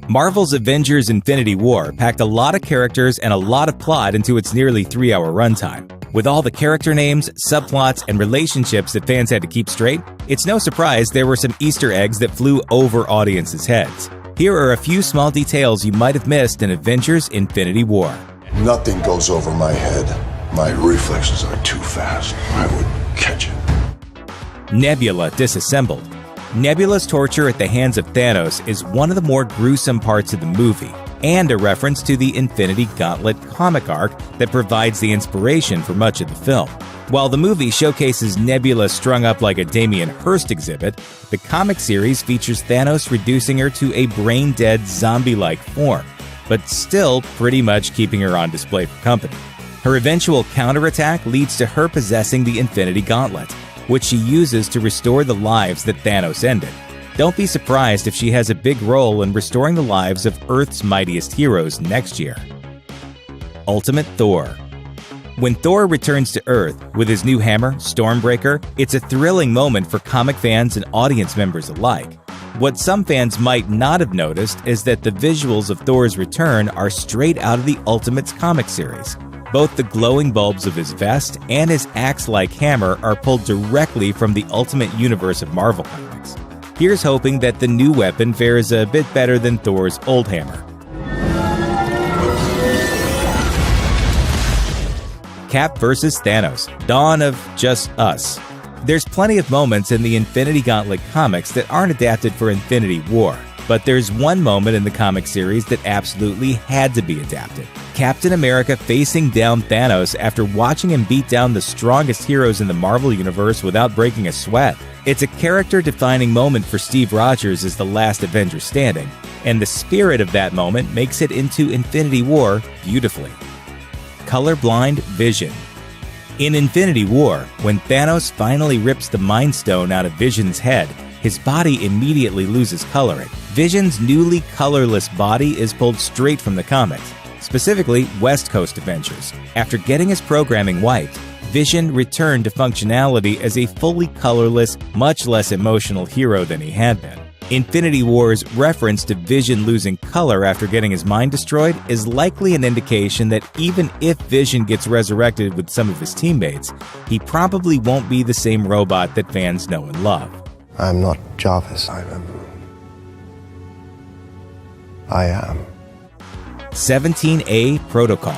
Marvel's Avengers Infinity War packed a lot of characters and a lot of plot into its nearly 3-hour runtime. With all the character names, subplots, and relationships that fans had to keep straight, it's no surprise there were some Easter eggs that flew over audiences' heads. Here are a few small details you might have missed in Avengers Infinity War. Nothing goes over my head. My reflexes are too fast. I would catch it. Nebula Disassembled. Nebula's torture at the hands of Thanos is one of the more gruesome parts of the movie, and a reference to the Infinity Gauntlet comic arc that provides the inspiration for much of the film. While the movie showcases Nebula strung up like a Damien Hirst exhibit, the comic series features Thanos reducing her to a brain-dead zombie-like form, but still pretty much keeping her on display for company. Her eventual counterattack leads to her possessing the Infinity Gauntlet, which she uses to restore the lives that Thanos ended. Don't be surprised if she has a big role in restoring the lives of Earth's mightiest heroes next year. Ultimate Thor. When Thor returns to Earth with his new hammer, Stormbreaker, it's a thrilling moment for comic fans and audience members alike. What some fans might not have noticed is that the visuals of Thor's return are straight out of the Ultimates comic series. Both the glowing bulbs of his vest and his axe-like hammer are pulled directly from the Ultimate Universe of Marvel Comics. Here's hoping that the new weapon fares a bit better than Thor's old hammer. Cap vs. Thanos, Dawn of Just Us. There's plenty of moments in the Infinity Gauntlet comics that aren't adapted for Infinity War, but there's one moment in the comic series that absolutely had to be adapted. Captain America facing down Thanos after watching him beat down the strongest heroes in the Marvel Universe without breaking a sweat. It's a character-defining moment for Steve Rogers as the last Avenger standing, and the spirit of that moment makes it into Infinity War beautifully. Colorblind Vision. In Infinity War, when Thanos finally rips the Mind Stone out of Vision's head, his body immediately loses coloring. Vision's newly colorless body is pulled straight from the comics, specifically West Coast Avengers. After getting his programming wiped, Vision returned to functionality as a fully colorless, much less emotional hero than he had been. Infinity War's reference to Vision losing color after getting his mind destroyed is likely an indication that even if Vision gets resurrected with some of his teammates, he probably won't be the same robot that fans know and love. I'm not Jarvis, I am. 17A Protocol.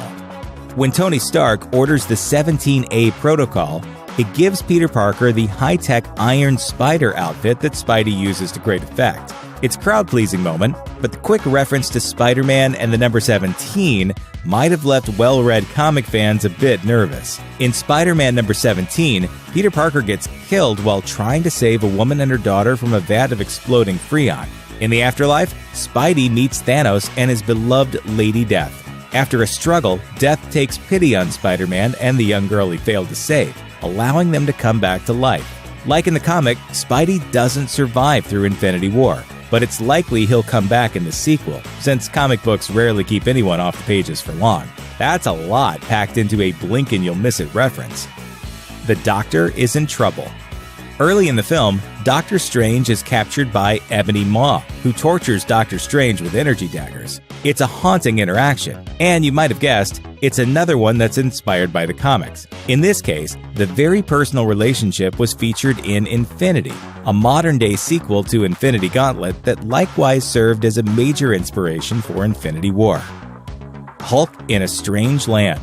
When Tony Stark orders the 17A Protocol, it gives Peter Parker the high-tech Iron Spider outfit that Spidey uses to great effect. It's a crowd-pleasing moment, but the quick reference to Spider-Man and the number 17 might have left well-read comic fans a bit nervous. In Spider-Man number 17, Peter Parker gets killed while trying to save a woman and her daughter from a vat of exploding Freon. In the afterlife, Spidey meets Thanos and his beloved Lady Death. After a struggle, Death takes pity on Spider-Man and the young girl he failed to save, allowing them to come back to life. Like in the comic, Spidey doesn't survive through Infinity War, but it's likely he'll come back in the sequel, since comic books rarely keep anyone off the pages for long. That's a lot packed into a blink-and-you'll-miss-it reference. The Doctor is in trouble. Early in the film, Doctor Strange is captured by Ebony Maw, who tortures Doctor Strange with energy daggers. It's a haunting interaction, and you might have guessed, it's another one that's inspired by the comics. In this case, the very personal relationship was featured in Infinity, a modern-day sequel to Infinity Gauntlet that likewise served as a major inspiration for Infinity War. Hulk in a Strange Land.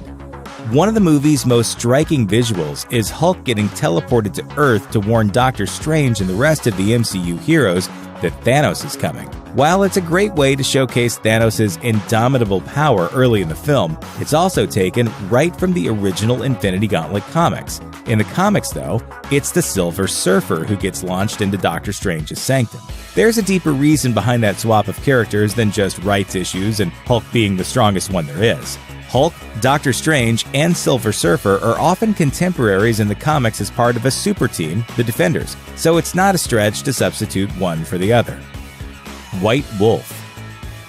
One of the movie's most striking visuals is Hulk getting teleported to Earth to warn Doctor Strange and the rest of the MCU heroes that Thanos is coming. While it's a great way to showcase Thanos' indomitable power early in the film, it's also taken right from the original Infinity Gauntlet comics. In the comics, though, it's the Silver Surfer who gets launched into Doctor Strange's sanctum. There's a deeper reason behind that swap of characters than just rights issues and Hulk being the strongest one there is. Hulk, Doctor Strange, and Silver Surfer are often contemporaries in the comics as part of a super team, the Defenders, so it's not a stretch to substitute one for the other. White Wolf.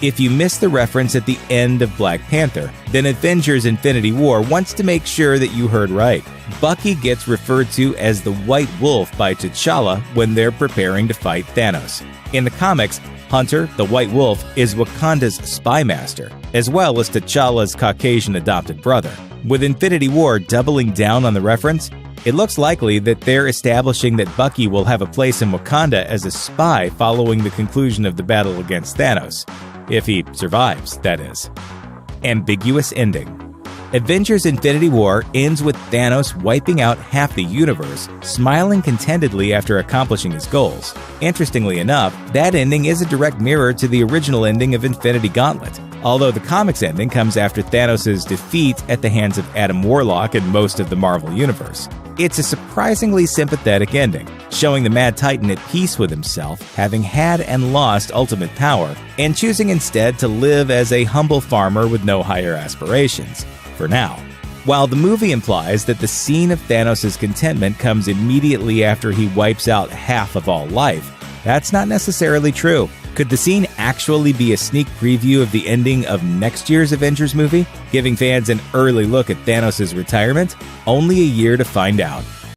If you missed the reference at the end of Black Panther, then Avengers Infinity War wants to make sure that you heard right. Bucky gets referred to as the White Wolf by T'Challa when they're preparing to fight Thanos. In the comics, Hunter, the White Wolf, is Wakanda's spy master, as well as T'Challa's Caucasian adopted brother. With Infinity War doubling down on the reference, it looks likely that they're establishing that Bucky will have a place in Wakanda as a spy following the conclusion of the battle against Thanos. If he survives, that is. Ambiguous Ending. Avengers Infinity War ends with Thanos wiping out half the universe, smiling contentedly after accomplishing his goals. Interestingly enough, that ending is a direct mirror to the original ending of Infinity Gauntlet, although the comics ending comes after Thanos' defeat at the hands of Adam Warlock and most of the Marvel Universe. It's a surprisingly sympathetic ending, showing the Mad Titan at peace with himself, having had and lost ultimate power, and choosing instead to live as a humble farmer with no higher aspirations. For now. While the movie implies that the scene of Thanos' contentment comes immediately after he wipes out half of all life, that's not necessarily true. Could the scene actually be a sneak preview of the ending of next year's Avengers movie, giving fans an early look at Thanos' retirement? Only a year to find out.